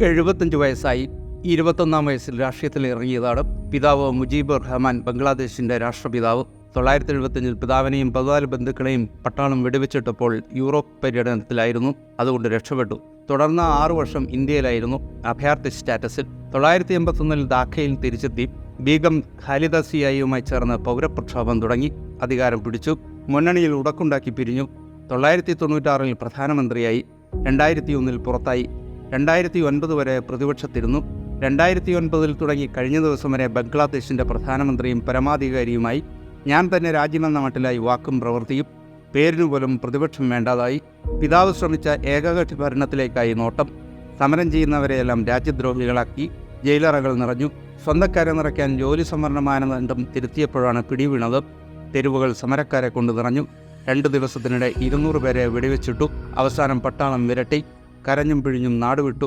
75 വയസ്സായി 21-ാം വയസ്സിൽ രാഷ്ട്രീയത്തിൽ ഇറങ്ങിയതാണ്. പിതാവ് മുജീബുർ റഹ്മാൻ ബംഗ്ലാദേശിൻ്റെ രാഷ്ട്രപിതാവ്. 975 പിതാവിനെയും 14 ബന്ധുക്കളെയും പട്ടാളം വെടിവെച്ചിട്ടപ്പോൾ യൂറോപ്പ് പര്യടനത്തിലായിരുന്നു. അതുകൊണ്ട് രക്ഷപ്പെട്ടു. തുടർന്ന് 6 വർഷം ഇന്ത്യയിലായിരുന്നു, അഭയാർത്ഥി സ്റ്റാറ്റസിൽ. 981 ധാക്കയിൽ തിരിച്ചെത്തി. ബീഗം ഖാലിദ സിയായിയുമായി ചേർന്ന് പൗരപ്രക്ഷോഭം തുടങ്ങി. അധികാരം പിടിച്ചു. മുന്നണിയിൽ ഉടക്കുണ്ടാക്കി പിരിഞ്ഞു. 996 പ്രധാനമന്ത്രിയായി. 2001 പുറത്തായി. 2009 വരെ പ്രതിപക്ഷത്തിരുന്നു. 2009 തുടങ്ങി കഴിഞ്ഞ ദിവസം വരെ ബംഗ്ലാദേശിൻ്റെ പ്രധാനമന്ത്രിയും പരമാധികാരിയുമായി. ഞാൻ തന്നെ രാജ്യമെന്ന മട്ടിലായി വാക്കും പ്രവൃത്തിയും. പേരിനു പോലും പ്രതിപക്ഷം വേണ്ടാതായി. പിതാവ് ശ്രമിച്ച ഏകകക്ഷി ഭരണത്തിലേക്കായി നോട്ടം. സമരം ചെയ്യുന്നവരെയെല്ലാം രാജ്യദ്രോഹികളാക്കി. ജയിലറകൾ നിറഞ്ഞു. സ്വന്തക്കാരെ നിറയ്ക്കാൻ ജോലി സംവരണ മാനദണ്ഡം തിരുത്തിയപ്പോഴാണ് പിടിവീണത്. തെരുവുകൾ സമരക്കാരെ കൊണ്ട് നിറഞ്ഞു. 2 ദിവസത്തിനിടെ 200 പേരെ വെടിവെച്ചിട്ടു. അവസാനം പട്ടാളം വിരട്ടി. കരഞ്ഞും പിഴിഞ്ഞും നാടുവിട്ടു.